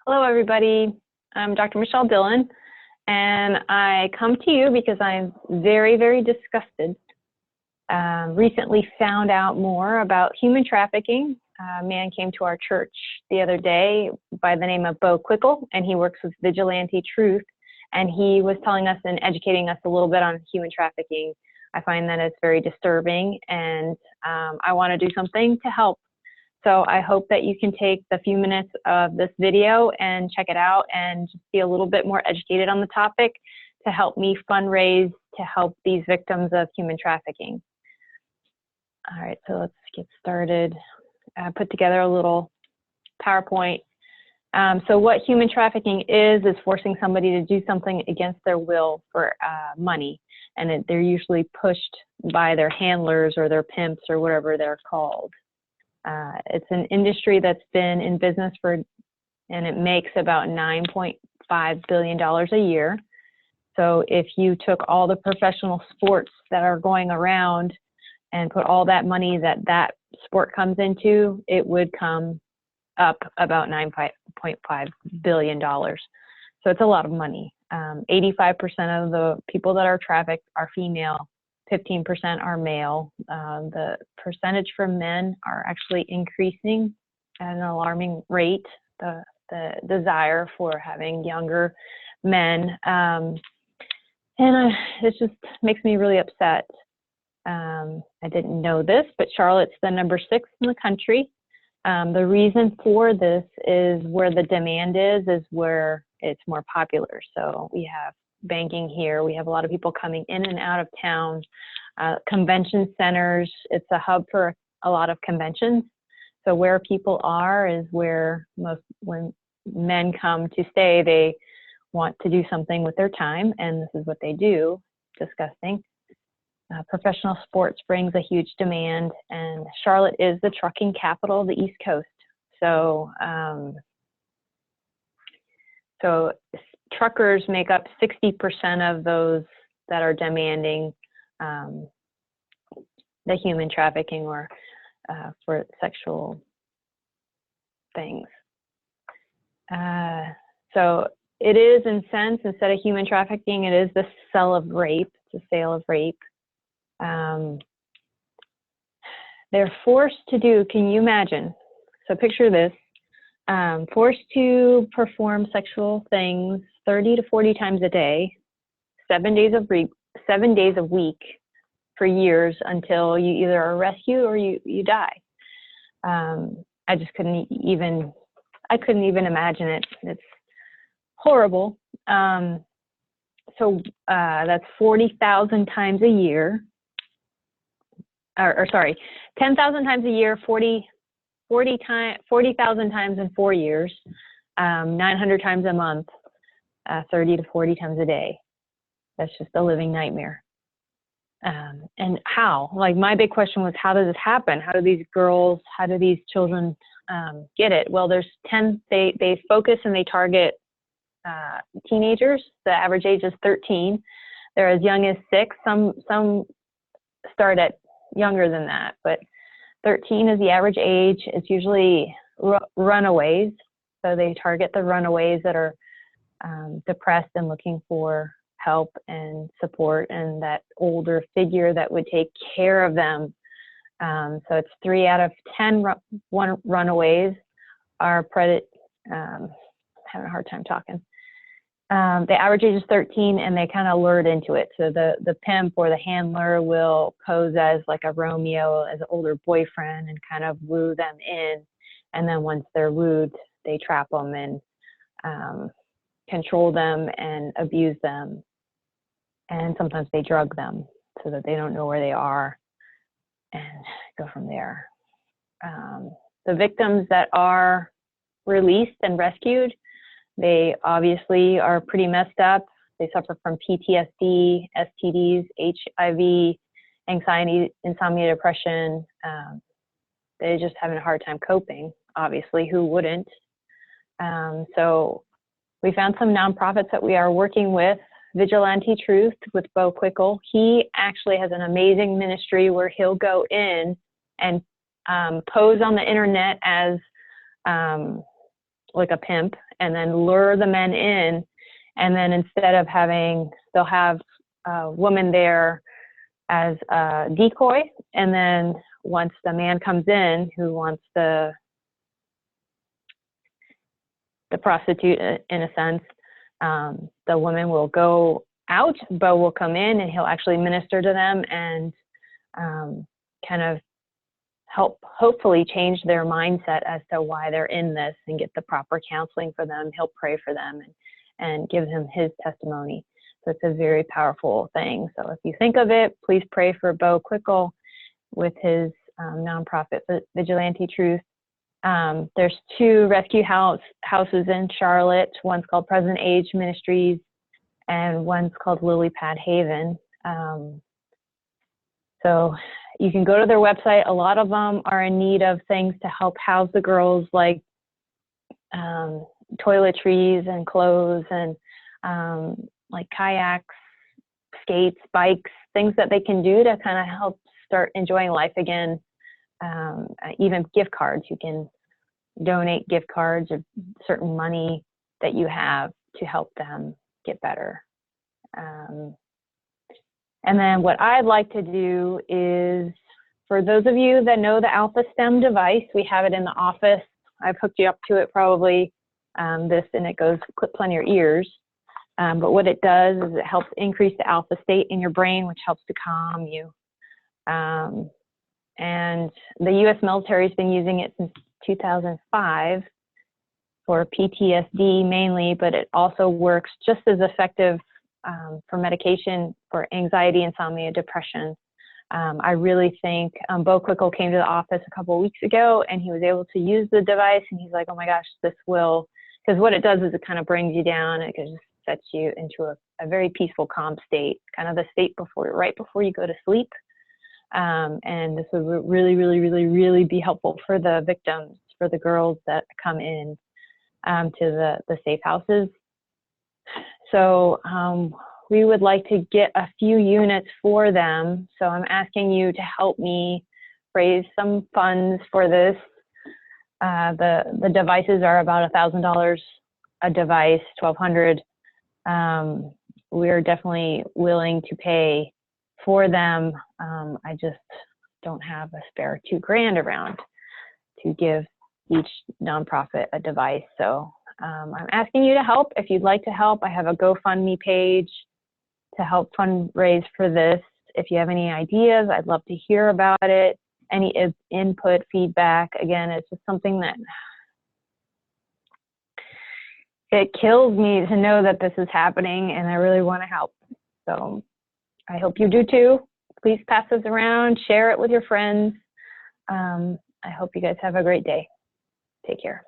Hello, everybody. I'm Dr. Michelle Dillon, and I come to you because I'm very, very disgusted. Recently found out more about human trafficking. A man came to our church the other day by the name of Bo Quickle, and he works with Vigilante Truth, and he was telling us and educating us a little bit on human trafficking. I find that it's very disturbing, and I want to do something to help. So I hope that you can take the few minutes of this video and check it out and just be a little bit more educated on the topic to help me fundraise to help these victims of human trafficking. All right, so let's get started. I put together a little PowerPoint. So what human trafficking is forcing somebody to do something against their will for money. And they're usually pushed by their handlers or their pimps or whatever they're called. It's an industry that's been in business and it makes about $9.5 billion a year. So if you took all the professional sports that are going around and put all that money that sport comes into, it would come up about $9.5 billion. So it's a lot of money. 85% of the people that are trafficked are female. 15% are male. The percentage for men are actually increasing at an alarming rate. The desire for having younger men, it just makes me really upset. I didn't know this, but Charlotte's the number 6 in the country. The reason for this is where the demand is where it's more popular. So we have banking here. We have a lot of people coming in and out of town. Convention centers, it's a hub for a lot of conventions. So where people are is where when men come to stay, they want to do something with their time, and this is what they do. Disgusting. Professional sports brings a huge demand, and Charlotte is the trucking capital of the East Coast. So, truckers make up 60% of those that are demanding the human trafficking or for sexual things. So it is, in a sense, instead of human trafficking, it is the sale of rape. It's a sale of rape. They're forced to do, can you imagine? So picture this, forced to perform sexual things 30 to 40 times a day, 7 days a week for years until you either are rescued or you die. I just couldn't even imagine it. It's horrible. So that's 40,000 times a year. Or sorry, 10,000 times a year, 40,000 times in 4 years, 900 times a month, 30 to 40 times a day. That's just a living nightmare. And how? Like, my big question was, how does this happen? How do these children get it? Well, there's they focus and they target teenagers. The average age is 13. They're as young as 6. Some start at younger than that, but 13 is the average age. It's usually runaways. So they target the runaways that are depressed and looking for help and support and that older figure that would take care of them. So it's 3 out of 10 runaways are having a hard time talking. The average age is 13, and they kind of lured into it. So the pimp or the handler will pose as like a Romeo, as an older boyfriend, and kind of woo them in. And then once they're wooed, they trap them and control them and abuse them. And sometimes they drug them so that they don't know where they are and go from there. The victims that are released and rescued, they obviously are pretty messed up. They suffer from PTSD, STDs, HIV, anxiety, insomnia, depression. They're just having a hard time coping, obviously. Who wouldn't? So we found some nonprofits that we are working with. Vigilante Truth with Bo Quickle. He actually has an amazing ministry where he'll go in and pose on the internet as like a pimp and then lure the men in. And then instead of they'll have a woman there as a decoy. And then once the man comes in who wants the prostitute, in a sense, the woman will go out, Bo will come in, and he'll actually minister to them and kind of help hopefully change their mindset as to why they're in this and get the proper counseling for them. He'll pray for them and give them his testimony. So it's a very powerful thing. So if you think of it, please pray for Bo Quickle with his nonprofit Vigilante Truth. There's 2 rescue houses in Charlotte. One's called Present Age Ministries, and one's called Lily Pad Haven. So you can go to their website. A lot of them are in need of things to help house the girls, like toiletries and clothes and like kayaks, skates, bikes, things that they can do to kind of help start enjoying life again. Even gift cards. You can donate gift cards or certain money that you have to help them get better. And then what I'd like to do is, for those of you that know the Alpha Stem device, we have it in the office. I've hooked you up to it probably, and it clips on your ears. But what it does is it helps increase the alpha state in your brain, which helps to calm you. And the U.S. military has been using it since 2005 for PTSD mainly, but it also works just as effective for medication for anxiety, insomnia, depression. I really think Bo Quickle came to the office a couple of weeks ago, and he was able to use the device, and he's like, oh my gosh, this will, because what it does is it kind of brings you down. It just sets you into a very peaceful, calm state, kind of the state right before you go to sleep. And this would really, really, really, really be helpful for the victims, for the girls that come in to the safe houses. So we would like to get a few units for them. So I'm asking you to help me raise some funds for this. The devices are about $1,000 a device, $1,200. We're definitely willing to pay for them. I just don't have a spare $2,000 around to give each nonprofit a device. So I'm asking you to help. If you'd like to help, I have a GoFundMe page to help fundraise for this. If you have any ideas, I'd love to hear about it. Any input, feedback. Again, it's just something that it kills me to know that this is happening, and I really want to help. So I hope you do too. Please pass this around, share it with your friends. I hope you guys have a great day. Take care.